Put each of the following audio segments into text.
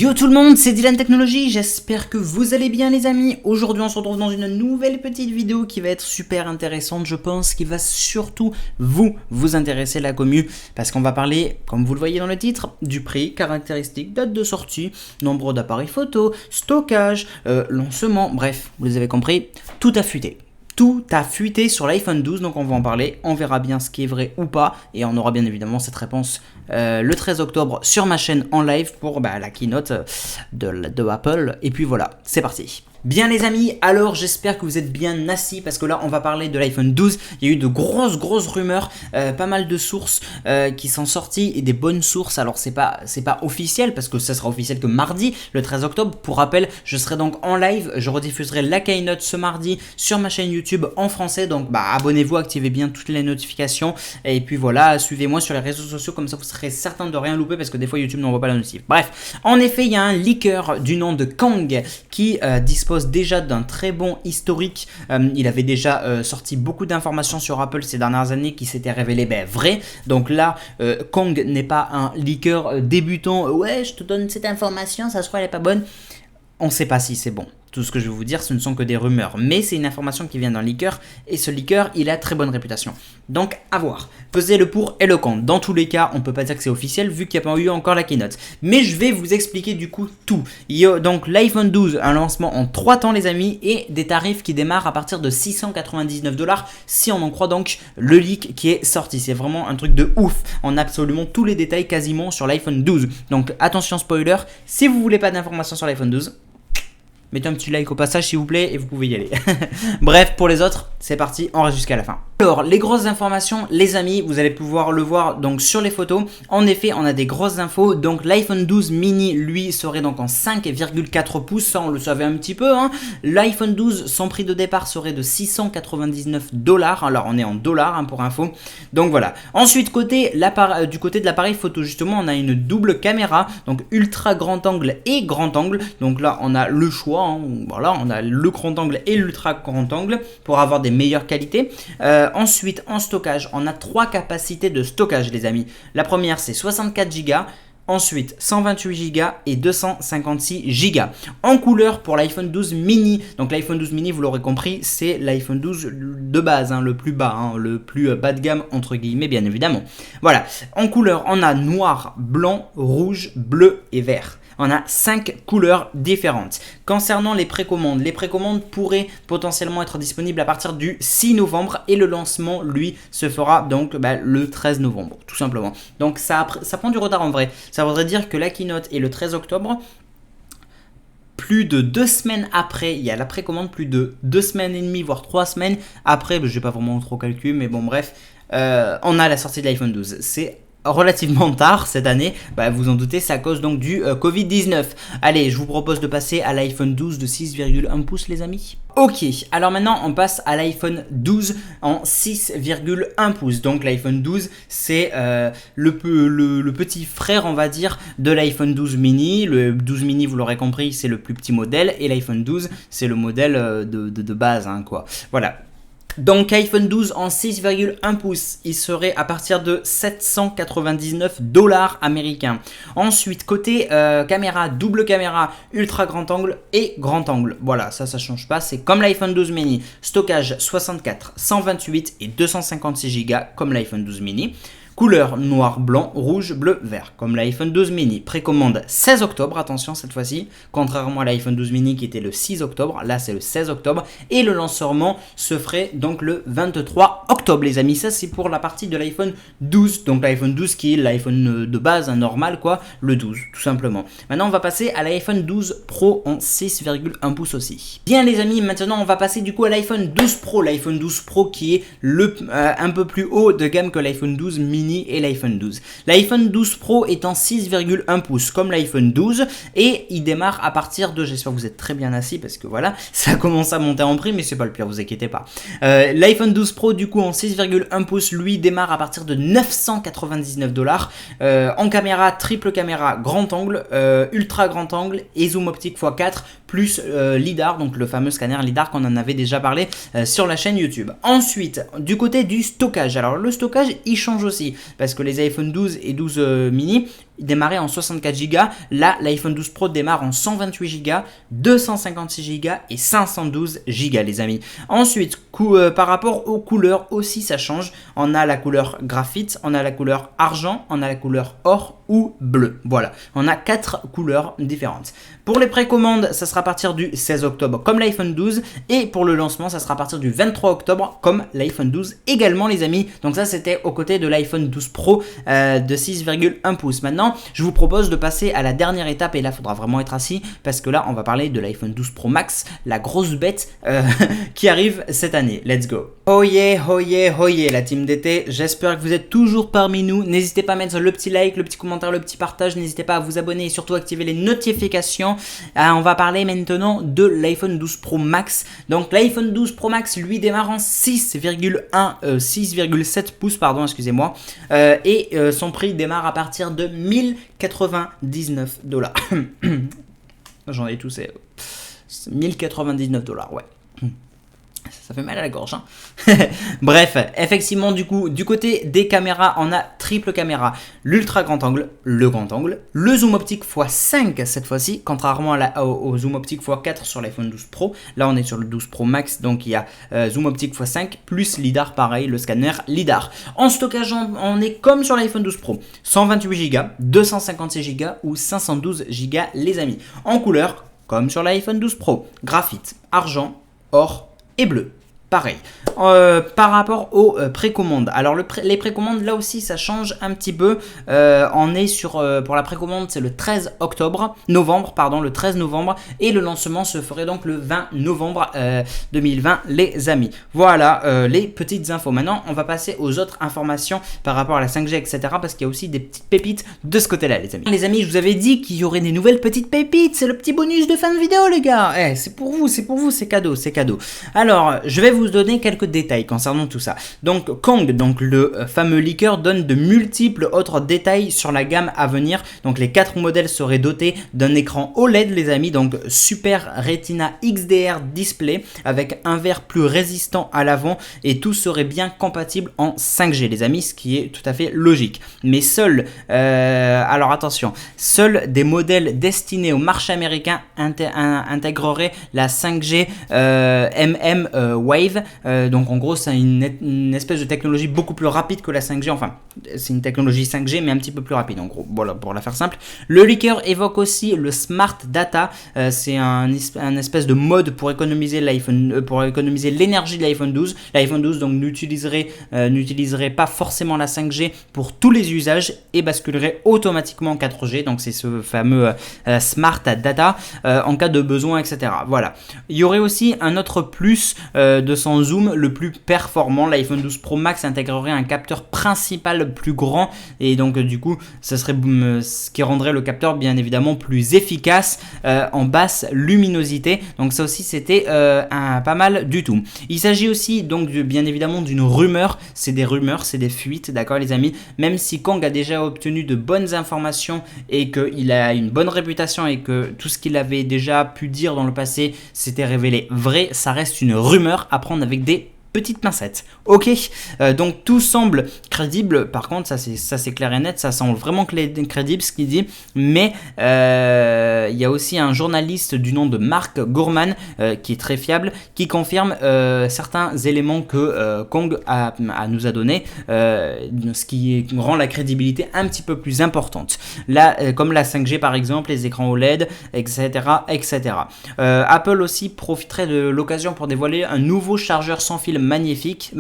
Yo tout le monde, c'est Dylan Technologies, j'espère que vous allez bien les amis. Aujourd'hui on se retrouve dans une nouvelle petite vidéo qui va être super intéressante je pense, qui va surtout vous intéresser la commu, parce qu'on va parler, comme vous le voyez dans le titre, du prix, caractéristiques, date de sortie, nombre d'appareils photo, stockage, lancement, bref, vous les avez compris, tout a fuité. Tout a fuité sur l'iPhone 12, donc on va en parler, on verra bien ce qui est vrai ou pas, et on aura bien évidemment cette réponse le 13 octobre sur ma chaîne en live pour la keynote de Apple, et puis voilà, c'est parti. Bien les amis, alors j'espère que vous êtes bien assis, parce que là on va parler de l'iPhone 12, il y a eu de grosses rumeurs, pas mal de sources qui sont sorties, et des bonnes sources, alors c'est pas officiel, parce que ça sera officiel que mardi, le 13 octobre, pour rappel, je serai donc en live, je rediffuserai la keynote ce mardi sur ma chaîne YouTube en français, donc abonnez-vous, activez bien toutes les notifications, et puis voilà, suivez-moi sur les réseaux sociaux, comme ça vous serez certain de rien louper, parce que des fois YouTube n'envoie pas la notif. Bref, en effet, il y a un leaker du nom de Kang qui dispose déjà d'un très bon historique. Il avait déjà sorti beaucoup d'informations sur Apple ces dernières années qui s'étaient révélées vraies. Donc là, Kang n'est pas un leaker débutant. Ouais, je te donne cette information, ça se trouve elle est pas bonne. On ne sait pas si c'est bon. Tout ce que je vais vous dire, ce ne sont que des rumeurs. Mais c'est une information qui vient d'un leaker. Et ce leaker, il a très bonne réputation. Donc, à voir. Pesez le pour et le contre. Dans tous les cas, on ne peut pas dire que c'est officiel vu qu'il n'y a pas eu encore la keynote. Mais je vais vous expliquer du coup tout. Il y a donc l'iPhone 12, un lancement en 3 temps les amis. Et des tarifs qui démarrent à partir de 699 $. Si on en croit donc le leak qui est sorti. C'est vraiment un truc de ouf. On a absolument tous les détails quasiment sur l'iPhone 12. Donc, attention spoiler. Si vous voulez pas d'informations sur l'iPhone 12... mettez un petit like au passage s'il vous plaît et vous pouvez y aller. Bref, pour les autres, c'est parti, on reste jusqu'à la fin. Alors, les grosses informations, les amis, vous allez pouvoir le voir donc sur les photos. En effet, on a des grosses infos. Donc, l'iPhone 12 mini, lui, serait donc en 5,4 pouces. Ça, on le savait un petit peu. L'iPhone 12, son prix de départ serait de 699 $. Alors, on est en dollars pour info. Donc, voilà. Ensuite, du côté de l'appareil photo, justement, on a une double caméra. Donc, ultra grand angle et grand angle. Donc là, on a le choix. Voilà, on a le grand angle et l'ultra grand angle pour avoir des meilleures qualités. Ensuite, en stockage, on a 3 capacités de stockage, les amis. La première, c'est 64 Go. Ensuite, 128 Go et 256 Go. En couleur pour l'iPhone 12 mini. Donc l'iPhone 12 mini, vous l'aurez compris, c'est l'iPhone 12 de base, le plus bas, le plus bas de gamme entre guillemets, bien évidemment. Voilà. En couleur, on a noir, blanc, rouge, bleu et vert. On a 5 couleurs différentes. Concernant les précommandes pourraient potentiellement être disponibles à partir du 6 novembre et le lancement, lui, se fera donc le 13 novembre, tout simplement. Donc ça prend du retard en vrai. Ça voudrait dire que la keynote est le 13 octobre. Plus de 2 semaines après, il y a la précommande, plus de 2 semaines et demie, voire 3 semaines après, je n'ai pas vraiment trop calculé, mais bon bref, on a la sortie de l'iPhone 12. C'est relativement tard cette année, vous en doutez, c'est à cause donc du Covid-19. Allez, je vous propose de passer à l'iPhone 12 de 6,1 pouces les amis. Ok, alors maintenant on passe à l'iPhone 12 en 6,1 pouces. Donc l'iPhone 12 c'est le petit frère on va dire de l'iPhone 12 mini. Le 12 mini vous l'aurez compris c'est le plus petit modèle et l'iPhone 12 c'est le modèle de base quoi. Voilà. Donc iPhone 12 en 6,1 pouces, il serait à partir de 799 $ américains. Ensuite, côté caméra, double caméra, ultra grand angle et grand angle. Voilà, ça change pas, c'est comme l'iPhone 12 mini. Stockage 64, 128 et 256 Go comme l'iPhone 12 mini. Couleur noir, blanc, rouge, bleu, vert, comme l'iPhone 12 mini. Précommande 16 octobre, attention cette fois-ci, contrairement à l'iPhone 12 mini qui était le 6 octobre, là c'est le 16 octobre. Et le lancement se ferait donc le 23 octobre, les amis. Ça c'est pour la partie de l'iPhone 12, donc l'iPhone 12 qui est l'iPhone de base, normal quoi, le 12, tout simplement. Maintenant on va passer à l'iPhone 12 Pro en 6,1 pouces aussi. Bien les amis, maintenant on va passer du coup à l'iPhone 12 Pro, l'iPhone 12 Pro qui est un peu plus haut de gamme que l'iPhone 12 mini et l'iPhone 12. L'iPhone 12 Pro est en 6,1 pouces comme l'iPhone 12 et il démarre à partir de, j'espère que vous êtes très bien assis parce que voilà, ça commence à monter en prix mais c'est pas le pire, vous inquiétez pas. L'iPhone 12 Pro du coup en 6,1 pouces lui démarre à partir de 999 $. En caméra, triple caméra, grand angle, ultra grand angle et zoom optique x4 plus LiDAR, donc le fameux scanner LiDAR qu'on en avait déjà parlé sur la chaîne YouTube. Ensuite, du côté du stockage, alors le stockage il change aussi parce que les iPhone 12 et 12 mini il démarrait en 64 Go. Là, l'iPhone 12 Pro démarre en 128 Go, 256 Go et 512 Go, les amis. Ensuite, par rapport aux couleurs aussi, ça change. On a la couleur graphite, on a la couleur argent, on a la couleur or ou bleu. Voilà, on a 4 couleurs différentes. Pour les précommandes, ça sera à partir du 16 octobre comme l'iPhone 12 et pour le lancement, ça sera à partir du 23 octobre comme l'iPhone 12 également, les amis. Donc ça, c'était aux côtés de l'iPhone 12 Pro de 6,1 pouces. Maintenant, je vous propose de passer à la dernière étape et là, il faudra vraiment être assis parce que là, on va parler de l'iPhone 12 Pro Max, la grosse bête qui arrive cette année. Let's go. Oh yeah, oh yeah, oh yeah, la team d'été. J'espère que vous êtes toujours parmi nous. N'hésitez pas à mettre le petit like, le petit commentaire, le petit partage. N'hésitez pas à vous abonner et surtout activer les notifications. On va parler maintenant de l'iPhone 12 Pro Max. Donc l'iPhone 12 Pro Max, lui, démarre en 6,7 pouces, pardon, excusez-moi. Et son prix démarre à partir de 1099 $. J'en ai tous, c'est 1099 $, ouais. Ça fait mal à la gorge, hein. Bref, effectivement, du coup, du côté des caméras, on a triple caméra, l'ultra grand angle, le zoom optique x5 cette fois-ci, contrairement au zoom optique x4 sur l'iPhone 12 Pro. Là, on est sur le 12 Pro Max, donc il y a zoom optique x5 plus lidar, pareil, le scanner lidar. En stockage, on est comme sur l'iPhone 12 Pro, 128 Go, 256 Go ou 512 Go, les amis. En couleur, comme sur l'iPhone 12 Pro, graphite, argent, or et bleu. Pareil. Par rapport aux précommandes. Alors les précommandes, là aussi, ça change un petit peu. On est sur, pour la précommande, c'est le 13 novembre, le 13 novembre. Et le lancement se ferait donc le 20 novembre 2020, les amis. Voilà les petites infos. Maintenant, on va passer aux autres informations par rapport à la 5G, etc. Parce qu'il y a aussi des petites pépites de ce côté-là, les amis. Les amis, je vous avais dit qu'il y aurait des nouvelles petites pépites. C'est le petit bonus de fin de vidéo, les gars. C'est pour vous, c'est cadeau, c'est cadeau. Alors, je vais vous donner quelques détails concernant tout ça. Donc Kong, donc le fameux leaker, donne de multiples autres détails sur la gamme à venir. Donc les 4 modèles seraient dotés d'un écran OLED, les amis, donc Super Retina XDR display avec un verre plus résistant à l'avant et tout serait bien compatible en 5G, les amis, ce qui est tout à fait logique. Mais alors attention, seuls des modèles destinés au marché américain intégreraient la 5G Wave. Donc en gros, c'est une espèce de technologie beaucoup plus rapide que la 5G. Enfin, c'est une technologie 5G mais un petit peu plus rapide. En gros, voilà, pour la faire simple. Le leaker évoque aussi le Smart Data. C'est un espèce de mode pour économiser l'énergie de l'iPhone 12. L'iPhone 12 donc n'utiliserait pas forcément la 5G pour tous les usages et basculerait automatiquement en 4G. Donc c'est ce fameux Smart Data en cas de besoin, etc. Voilà. Il y aurait aussi un autre plus de son zoom le plus performant. L'iPhone 12 Pro Max intégrerait un capteur principal plus grand et donc du coup ce serait ce qui rendrait le capteur bien évidemment plus efficace en basse luminosité. Donc ça aussi c'était pas mal du tout. Il s'agit aussi donc bien évidemment d'une rumeur. C'est des rumeurs, c'est des fuites, d'accord les amis. Même si Kong a déjà obtenu de bonnes informations et qu'il a une bonne réputation et que tout ce qu'il avait déjà pu dire dans le passé s'était révélé vrai, ça reste une rumeur à prendre avec des petites pincettes. Ok, donc tout semble crédible. Par contre, ça c'est clair et net, ça semble vraiment crédible ce qu'il dit. Mais il y a aussi un journaliste du nom de Mark Gurman qui est très fiable, qui confirme certains éléments que Kong nous a donné, ce qui rend la crédibilité un petit peu plus importante. Là, comme la 5G par exemple, les écrans OLED, etc., etc. Apple aussi profiterait de l'occasion pour dévoiler un nouveau chargeur sans fil magnétique,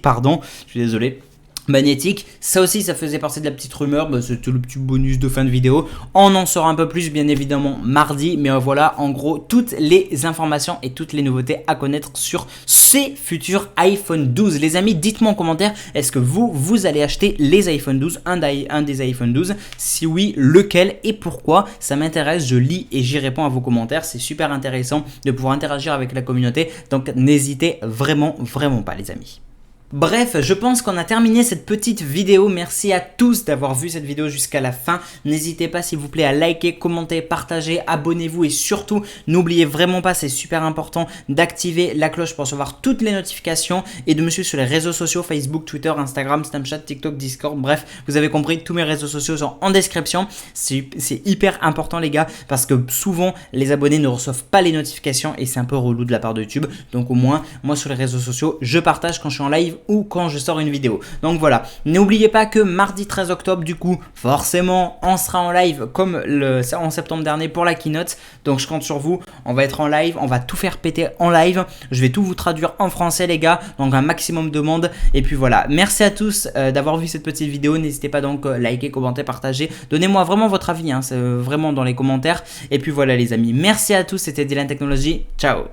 pardon, je suis désolé. Magnétique, ça aussi ça faisait partie de la petite rumeur, c'était le petit bonus de fin de vidéo. On en saura un peu plus bien évidemment mardi, mais voilà en gros toutes les informations et toutes les nouveautés à connaître sur ces futurs iPhone 12. Les amis, dites-moi en commentaire, est-ce que vous allez acheter les iPhone 12, un des iPhone 12? Si oui, lequel et pourquoi? Ça m'intéresse, je lis et j'y réponds à vos commentaires, c'est super intéressant de pouvoir interagir avec la communauté, donc n'hésitez vraiment pas les amis. Bref, je pense qu'on a terminé cette petite vidéo. Merci à tous d'avoir vu cette vidéo jusqu'à la fin. N'hésitez pas s'il vous plaît à liker, commenter, partager, abonnez-vous et surtout n'oubliez vraiment pas, c'est super important d'activer la cloche pour recevoir toutes les notifications et de me suivre sur les réseaux sociaux Facebook, Twitter, Instagram, Snapchat, TikTok, Discord. Bref, vous avez compris, tous mes réseaux sociaux sont en description. C'est hyper important les gars parce que souvent les abonnés ne reçoivent pas les notifications et c'est un peu relou de la part de YouTube. Donc au moins, moi sur les réseaux sociaux, je partage quand je suis en live ou quand je sors une vidéo. Donc voilà, n'oubliez pas que mardi 13 octobre, du coup, forcément, on sera en live comme en septembre dernier pour la keynote. Donc je compte sur vous, on va être en live, on va tout faire péter en live. Je vais tout vous traduire en français les gars, donc un maximum de monde. Et puis voilà, merci à tous d'avoir vu cette petite vidéo. N'hésitez pas donc à liker, commenter, partager. Donnez-moi vraiment votre avis, hein, vraiment dans les commentaires. Et puis voilà les amis, merci à tous, c'était Dylan Technologies, ciao.